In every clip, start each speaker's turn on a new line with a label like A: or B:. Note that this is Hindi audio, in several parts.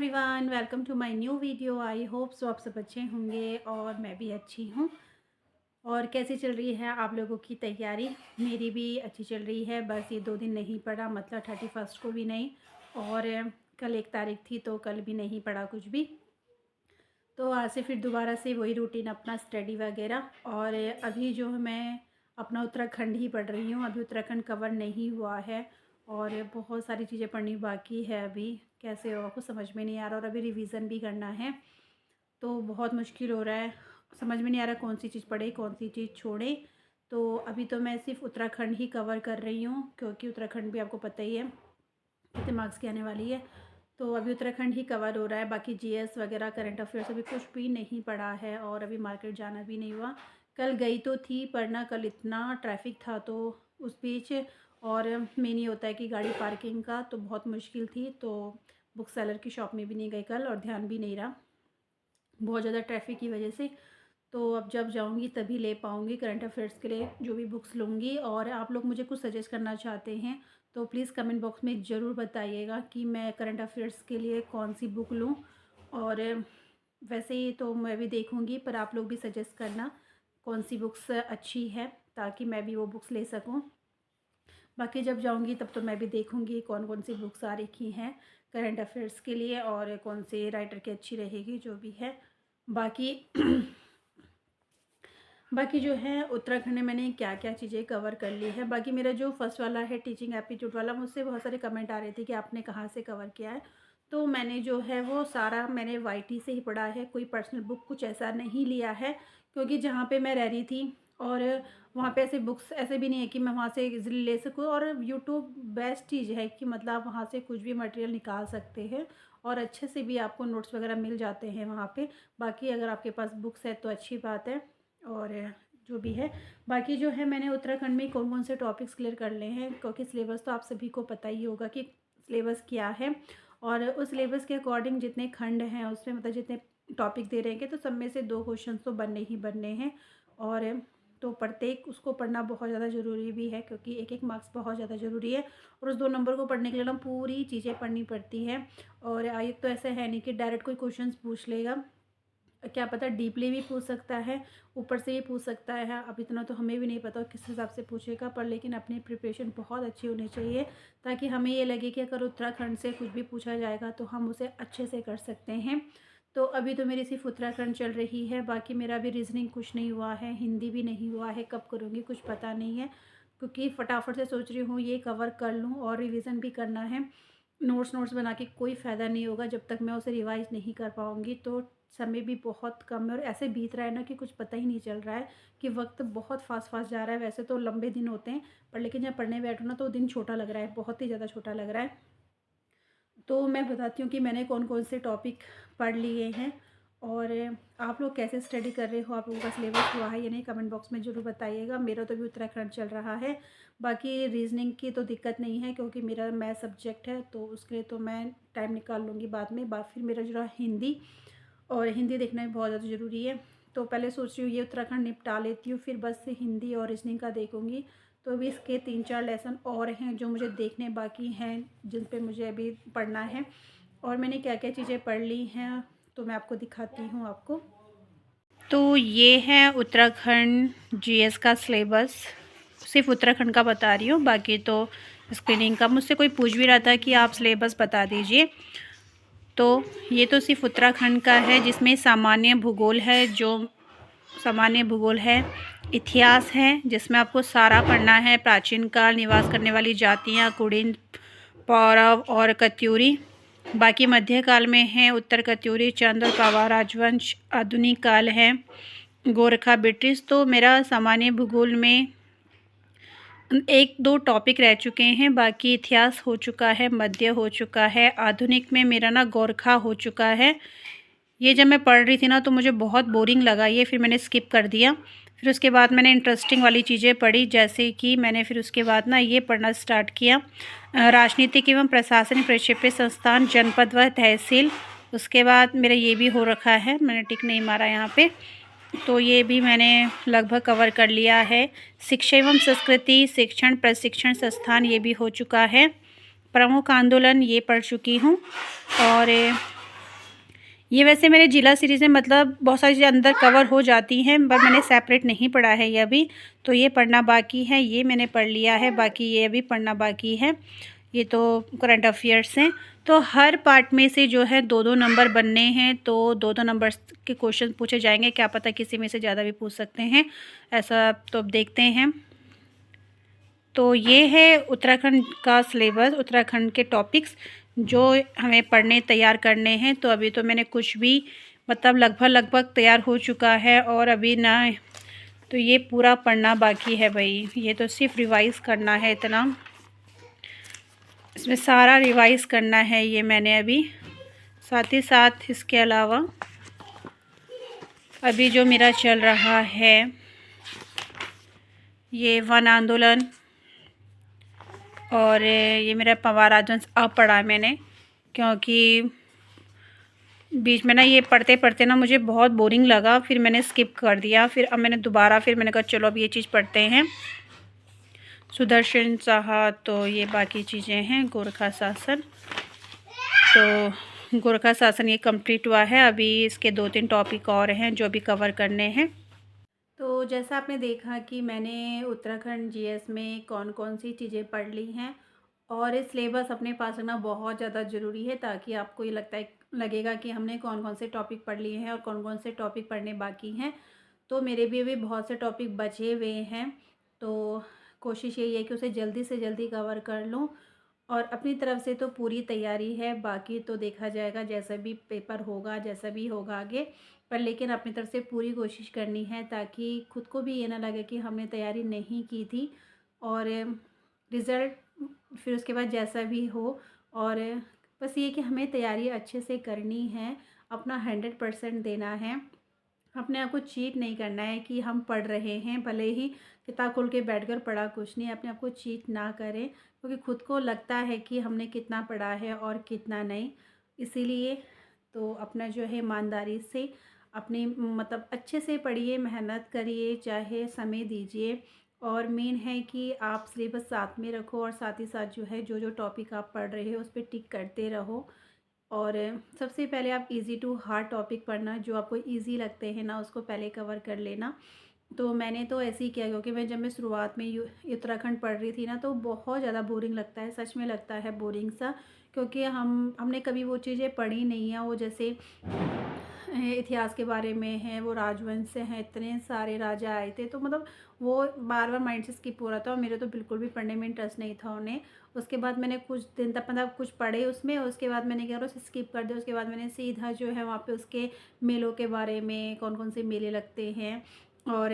A: Everyone, welcome to my new video. I hope so आप सब अच्छे होंगे और मैं भी अच्छी हूँ। और कैसी चल रही है आप लोगों की तैयारी? मेरी भी अच्छी चल रही है। बस ये 2 दिन नहीं पड़ा, मतलब 31 को भी नहीं और कल 1 तारीख थी तो कल भी नहीं पड़ा कुछ भी। तो आज से फिर दोबारा से वही रूटीन अपना स्टडी वगैरह। और अभी जो है मैं अपना उत्तराखंड ही पढ़ रही हूँ। अभी उत्तराखंड कवर नहीं हुआ है और बहुत सारी चीज़ें पढ़नी बाकी है। अभी कैसे होगा कुछ समझ में नहीं आ रहा और अभी रिवीजन भी करना है तो बहुत मुश्किल हो रहा है। समझ में नहीं आ रहा कौन सी चीज़ पढ़े कौन सी चीज़ छोड़े। तो अभी तो मैं सिर्फ उत्तराखंड ही कवर कर रही हूँ क्योंकि उत्तराखंड भी आपको पता ही है कितने मार्क्स की आने वाली है। तो अभी उत्तराखंड ही कवर हो रहा है। बाकी जीएस वगैरह करंट अफेयर्स अभी कुछ भी नहीं पढ़ा है और अभी मार्केट जाना भी नहीं हुआ। कल गई तो थी पढ़ना, कल इतना ट्रैफिक था तो उस बीच, और मेन ये होता है कि गाड़ी पार्किंग का तो बहुत मुश्किल थी, तो बुक सेलर की शॉप में भी नहीं गई कल और ध्यान भी नहीं रहा बहुत ज़्यादा ट्रैफिक की वजह से। तो अब जब जाऊंगी तभी ले पाऊंगी करंट अफेयर्स के लिए जो भी बुक्स लूँगी। और आप लोग मुझे कुछ सजेस्ट करना चाहते हैं तो प्लीज़ कमेंट बॉक्स में ज़रूर बताइएगा कि मैं करंट अफेयर्स के लिए कौन सी बुक लूँ। और वैसे ही तो मैं भी देखूँगी, पर आप लोग भी सजेस्ट करना कौन सी बुक्स अच्छी है ताकि मैं भी वो बुक्स ले सकूँ। बाकी जब जाऊँगी तब तो मैं भी देखूँगी कौन कौन सी बुक्स आ रखी हैं करंट अफेयर्स के लिए और कौन से राइटर की अच्छी रहेगी जो भी है। बाकी बाकी जो है उत्तराखंड में मैंने क्या क्या चीज़ें कवर कर ली है। बाकी मेरा जो फर्स्ट वाला है टीचिंग एप्टीट्यूड वाला, मुझसे बहुत सारे कमेंट आ रहे थे कि आपने कहाँ से कवर किया है। तो मैंने जो है वो सारा मैंने वाईटी से ही पढ़ा है, कोई पर्सनल बुक कुछ ऐसा नहीं लिया है क्योंकि जहाँ पे मैं रह रही थी और वहाँ पे ऐसे बुक्स ऐसे भी नहीं है कि मैं वहाँ से इजीली ले सकूँ। और यूट्यूब बेस्ट चीज़ है कि मतलब वहाँ से कुछ भी मटेरियल निकाल सकते हैं और अच्छे से भी आपको नोट्स वगैरह मिल जाते हैं वहाँ पे। बाकी अगर आपके पास बुक्स है तो अच्छी बात है। और जो भी है बाकी जो है मैंने उत्तराखंड में कौन कौन से टॉपिक्स क्लियर कर लिए हैं क्योंकि सिलेबस तो आप सभी को पता ही होगा कि सिलेबस क्या है। और उस सिलेबस के अकॉर्डिंग जितने खंड हैं उसमें मतलब जितने टॉपिक दे रहे हैं तो सब में से 2 क्वेश्चन तो बनने ही बनने हैं। और तो प्रत्येक उसको पढ़ना बहुत ज़्यादा ज़रूरी भी है क्योंकि एक एक मार्क्स बहुत ज़्यादा ज़रूरी है। और उस 2 नंबर को पढ़ने के लिए ना पूरी चीज़ें पढ़नी पड़ती हैं। और आगे तो ऐसा है नहीं कि डायरेक्ट कोई क्वेश्चन पूछ लेगा, क्या पता डीपली भी पूछ सकता है, ऊपर से भी पूछ सकता है। अब इतना तो हमें भी नहीं पता किस हिसाब से पूछेगा, पर लेकिन अपनी प्रिपरेशन बहुत अच्छी होनी चाहिए ताकि हमें ये लगे कि अगर उत्तराखंड से कुछ भी पूछा जाएगा तो हम उसे अच्छे से कर सकते हैं। तो अभी तो मेरी सिर्फ उत्तराखंड चल रही है। बाकी मेरा अभी रीजनिंग कुछ नहीं हुआ है, हिंदी भी नहीं हुआ है, कब करूँगी कुछ पता नहीं है क्योंकि फटाफट से सोच रही हूँ ये कवर कर लूँ और रिवीजन भी करना है। नोट्स बना के कोई फ़ायदा नहीं होगा जब तक मैं उसे रिवाइज़ नहीं कर पाऊँगी। तो समय भी बहुत कम है और ऐसे बीत रहा है ना कि कुछ पता ही नहीं चल रहा है कि वक्त बहुत फास्ट जा रहा है। वैसे तो लंबे दिन होते हैं पर लेकिन जब पढ़ने बैठो ना तो दिन छोटा लग रहा है, बहुत ही ज़्यादा छोटा लग रहा है। तो मैं बताती हूँ कि मैंने कौन कौन से टॉपिक पढ़ लिए हैं और आप लोग कैसे स्टडी कर रहे हो, आप लोगों का सिलेबस हुआ है या नहीं, कमेंट बॉक्स में ज़रूर बताइएगा। मेरा तो भी उत्तराखंड चल रहा है। बाकी रीजनिंग की तो दिक्कत नहीं है क्योंकि मेरा मैथ सब्जेक्ट है तो उसके लिए तो मैं टाइम निकाल लूँगी बाद में। फिर मेरा जो है हिंदी, और हिंदी देखना भी बहुत ज़्यादा ज़रूरी है। तो पहले सोच रही हूँ ये उत्तराखंड निपटा लेती हूँ, फिर बस से हिंदी और रीजनिंग का देखूँगी। तो अभी इसके 3-4 लेसन और हैं जो मुझे देखने बाकी हैं, जिन पे मुझे अभी पढ़ना है। और मैंने क्या क्या चीज़ें पढ़ ली हैं तो मैं आपको दिखाती हूँ आपको। तो ये है उत्तराखंड जीएस का सिलेबस, सिर्फ उत्तराखंड का बता रही हूँ, बाकी तो स्क्रीनिंग का। मुझसे कोई पूछ भी रहा था कि आप सिलेबस बता दीजिए, तो ये तो सिर्फ उत्तराखंड का है जिसमें सामान्य भूगोल है, जो सामान्य भूगोल है, इतिहास है जिसमें आपको सारा पढ़ना है, प्राचीन काल, निवास करने वाली जातियाँ, कुड़िन, पौरव और कत्यूरी। बाकी मध्यकाल में है उत्तर कत्यूरी, चंद और पावा राजवंश। आधुनिक काल है गोरखा, ब्रिटिश। तो मेरा सामान्य भूगोल में 1-2 टॉपिक रह चुके हैं, बाकी इतिहास हो चुका है, मध्य हो चुका है, आधुनिक में मेरा ना गोरखा हो चुका है। ये जब मैं पढ़ रही थी ना तो मुझे बहुत बोरिंग लगा ये, फिर मैंने स्किप कर दिया। फिर उसके बाद मैंने इंटरेस्टिंग वाली चीज़ें पढ़ी, जैसे कि मैंने फिर उसके बाद ना ये पढ़ना स्टार्ट किया, राजनीतिक एवं प्रशासनिक प्रक्षेप्य संस्थान, जनपद व तहसील। उसके बाद मेरा ये भी हो रखा है, मैंने टिक नहीं मारा यहाँ पे, तो ये भी मैंने लगभग कवर कर लिया है। शिक्षा एवं संस्कृति, शिक्षण प्रशिक्षण संस्थान, ये भी हो चुका है। प्रमुख आंदोलन ये पढ़ चुकी हूँ। और ये वैसे मेरे जिला सीरीज़ में मतलब बहुत सारी चीज़ें अंदर कवर हो जाती हैं, पर मैंने सेपरेट नहीं पढ़ा है ये अभी। तो ये पढ़ना बाकी है, ये मैंने पढ़ लिया है, बाकी ये अभी पढ़ना बाकी है। ये तो करंट अफेयर्स हैं। तो हर पार्ट में से जो है 2-2 नंबर बनने हैं, तो 2-2 नंबर्स के क्वेश्चन पूछे जाएंगे। क्या पता किसी में से ज़्यादा भी पूछ सकते हैं, ऐसा तो अब देखते हैं। तो ये है उत्तराखंड का सिलेबस, उत्तराखंड के टॉपिक्स जो हमें पढ़ने तैयार करने हैं। तो अभी तो मैंने कुछ भी मतलब लगभग तैयार हो चुका है, और अभी ना तो ये पूरा पढ़ना बाकी है भाई। ये तो सिर्फ रिवाइज़ करना है, इतना इसमें सारा रिवाइज़ करना है ये मैंने अभी। साथ ही साथ इसके अलावा अभी जो मेरा चल रहा है ये वन आंदोलन, और ये मेरा पवार राजवंश अब पढ़ा है मैंने, क्योंकि बीच में ना ये पढ़ते पढ़ते ना मुझे बहुत बोरिंग लगा, फिर मैंने स्किप कर दिया। फिर अब मैंने दोबारा फिर मैंने कहा चलो अब ये चीज़ पढ़ते हैं। सुदर्शन साहा, तो ये बाकी चीज़ें हैं। गोरखा शासन, तो गोरखा शासन ये कंप्लीट हुआ है। अभी इसके 2-3 टॉपिक और हैं जो अभी कवर करने हैं। तो जैसा आपने देखा कि मैंने उत्तराखंड जीएस में कौन कौन सी चीज़ें पढ़ ली हैं, और ये सिलेबस अपने पास रखना बहुत ज़्यादा ज़रूरी है, ताकि आपको ये लगेगा कि हमने कौन कौन से टॉपिक पढ़ लिए हैं और कौन कौन से टॉपिक पढ़ने बाकी हैं। तो मेरे भी अभी बहुत से टॉपिक बचे हुए हैं, तो कोशिश यही है कि उसे जल्दी से जल्दी कवर कर लूँ। और अपनी तरफ से तो पूरी तैयारी है, बाकी तो देखा जाएगा जैसा भी पेपर होगा, जैसा भी होगा आगे। पर लेकिन अपनी तरफ से पूरी कोशिश करनी है, ताकि खुद को भी ये ना लगे कि हमने तैयारी नहीं की थी, और रिज़ल्ट फिर उसके बाद जैसा भी हो। और बस ये कि हमें तैयारी अच्छे से करनी है, अपना 100% देना है। अपने आप को चीट नहीं करना है कि हम पढ़ रहे हैं, भले ही किताब खोल के बैठकर पढ़ा कुछ नहीं, अपने आप को चीट ना करें, क्योंकि खुद को लगता है कि हमने कितना पढ़ा है और कितना नहीं। इसीलिए तो अपना जो है ईमानदारी से अपनी मतलब अच्छे से पढ़िए, मेहनत करिए, चाहे समय दीजिए। और मेन है कि आप सिलेबस साथ में रखो, और साथ ही साथ जो है जो टॉपिक आप पढ़ रहे हो उस पर टिक करते रहो। और सबसे पहले आप इजी टू हार्ड टॉपिक पढ़ना, जो आपको इजी लगते हैं ना उसको पहले कवर कर लेना। तो मैंने तो ऐसे ही किया, क्योंकि मैं जब मैं शुरुआत में उत्तराखंड पढ़ रही थी ना, तो बहुत ज़्यादा बोरिंग लगता है, सच में लगता है बोरिंग सा, क्योंकि हमने कभी वो चीज़ें पढ़ी नहीं है। वो जैसे इतिहास के बारे में है, वो राजवंश से हैं, इतने सारे राजा आए थे, तो मतलब वो बार बार माइंड से स्किप हो रहा था, और मेरे तो बिल्कुल भी पढ़ने में इंटरेस्ट नहीं था उन्हें। उसके बाद मैंने कुछ दिन तक मतलब कुछ पढ़े उसमें, उसके बाद मैंने क्या करा उसे स्किप कर दिया। उसके बाद मैंने सीधा जो है वहाँ पे उसके मेलों के बारे में, कौन कौन से मेले लगते हैं और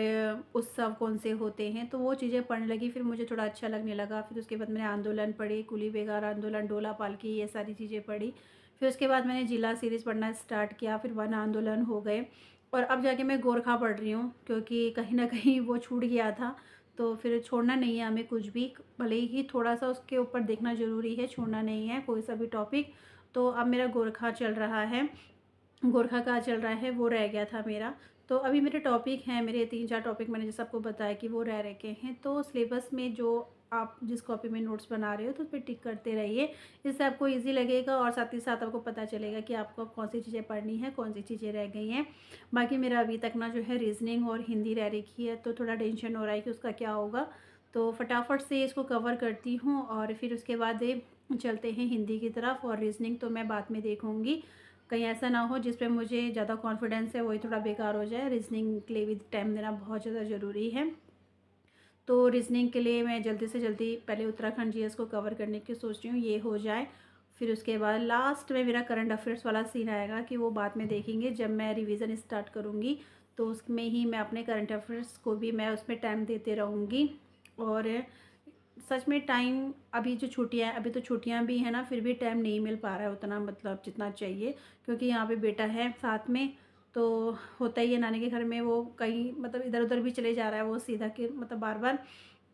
A: उत्सव कौन से होते हैं, तो वो चीज़ें पढ़ने लगी। फिर मुझे थोड़ा अच्छा लगने लगा। फिर उसके बाद मैंने आंदोलन पढ़ी, कुली बेगार आंदोलन, डोला पालकी, ये सारी चीज़ें पढ़ी। फिर उसके बाद मैंने जिला सीरीज़ पढ़ना स्टार्ट किया, फिर वन आंदोलन हो गए, और अब जाके मैं गोरखा पढ़ रही हूँ, क्योंकि कहीं ना कहीं वो छूट गया था। तो फिर छोड़ना नहीं है हमें कुछ भी, भले ही थोड़ा सा उसके ऊपर देखना ज़रूरी है, छोड़ना नहीं है कोई सा भी टॉपिक। तो अब मेरा गोरखा चल रहा है, गोरखा का चल रहा है, वो रह गया था मेरा। तो अभी मेरे टॉपिक हैं, मेरे 3-4 टॉपिक मैंने जैसे आपको बताया कि वो रह रखे हैं। तो सिलेबस में जो आप जिस कॉपी में नोट्स बना रहे हो तो उस पर टिक करते रहिए, इससे आपको इजी लगेगा, और साथ ही साथ आपको पता चलेगा कि आपको कौन सी चीज़ें पढ़नी है, कौन सी चीज़ें रह गई हैं। बाकी मेरा अभी तक ना जो है रीजनिंग और हिंदी रह रखी है, तो थोड़ा टेंशन हो रहा है कि उसका क्या होगा। तो फटाफट से इसको कवर करती हूँ, और फिर उसके बाद चलते हैं हिंदी की तरफ। और रीजनिंग तो मैं बाद में देखूँगी, कहीं ऐसा ना हो जिस पे मुझे ज़्यादा कॉन्फिडेंस है वही थोड़ा बेकार हो जाए। रीजनिंग के लिए भी टाइम देना बहुत ज़्यादा ज़रूरी है। तो रीजनिंग के लिए मैं जल्दी से जल्दी पहले उत्तराखंड जीएस को कवर करने की सोच रही हूँ, ये हो जाए। फिर उसके बाद लास्ट में मेरा करंट अफेयर्स वाला सीन आएगा, कि वो बाद में देखेंगे जब मैं रिवीजन स्टार्ट करूँगी, तो उसमें ही मैं अपने करंट अफेयर्स को भी मैं उसमें टाइम देते रहूँगी। और सच में टाइम, अभी जो छुट्टियाँ अभी तो छुट्टियाँ भी हैं ना, फिर भी टाइम नहीं मिल पा रहा है उतना, मतलब जितना चाहिए, क्योंकि यहाँ पे बेटा है साथ में। तो होता ही है नानी के घर में, वो कहीं मतलब इधर उधर भी चले जा रहा है वो सीधा के मतलब बार बार,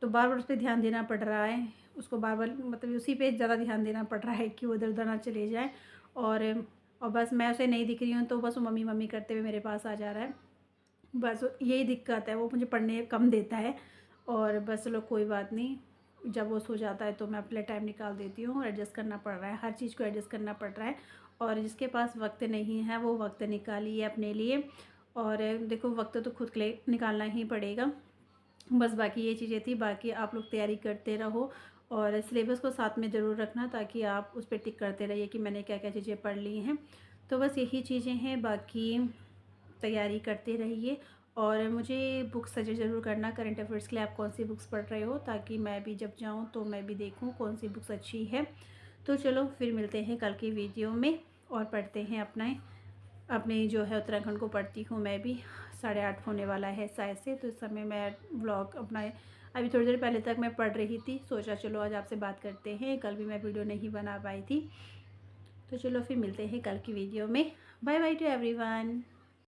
A: तो बार बार उस पर ध्यान देना पड़ रहा है उसको, बार बार मतलब उसी पे ज़्यादा ध्यान देना पड़ रहा है कि वो इधर उधर ना चले जाए। और बस मैं उसे नहीं दिख रही हूँ, तो बस वो मम्मी मम्मी करते हुए मेरे पास आ जा रहा है। बस यही दिक्कत है, वो मुझे पढ़ने कम देता है। और बस चलो कोई बात नहीं, जब वो सो जाता है तो मैं अपने टाइम निकाल देती हूँ। एडजस्ट करना पड़ रहा है, हर चीज़ को एडजस्ट करना पड़ रहा है। और जिसके पास वक्त नहीं है वो वक्त निकालिए अपने लिए। और देखो वक्त तो खुद के लिए निकालना ही पड़ेगा। बस बाकी ये चीज़ें थी, बाकी आप लोग तैयारी करते रहो और सिलेबस को साथ में ज़रूर रखना ताकि आप उस पर टिक करते रहिए कि मैंने क्या क्या चीज़ें पढ़ ली हैं। तो बस यही चीज़ें हैं, बाकी तैयारी करते रहिए। और मुझे बुक्स सजेस्ट ज़रूर करना करंट अफेयर्स के लिए, आप कौन सी बुक्स पढ़ रहे हो, ताकि मैं भी जब जाऊँ तो मैं भी देखूँ कौन सी बुक्स अच्छी है। तो चलो फिर मिलते हैं कल की वीडियो में और पढ़ते हैं अपने जो है उत्तराखंड को पढ़ती हूँ मैं भी। 8:30 होने वाला है शायद से, तो इस समय मैं व्लॉग अपना अभी थोड़ी देर पहले तक मैं पढ़ रही थी, सोचा चलो आज आपसे बात करते हैं। कल भी मैं वीडियो नहीं बना पाई थी। तो चलो फिर मिलते हैं कल की वीडियो में। Bye bye to everyone.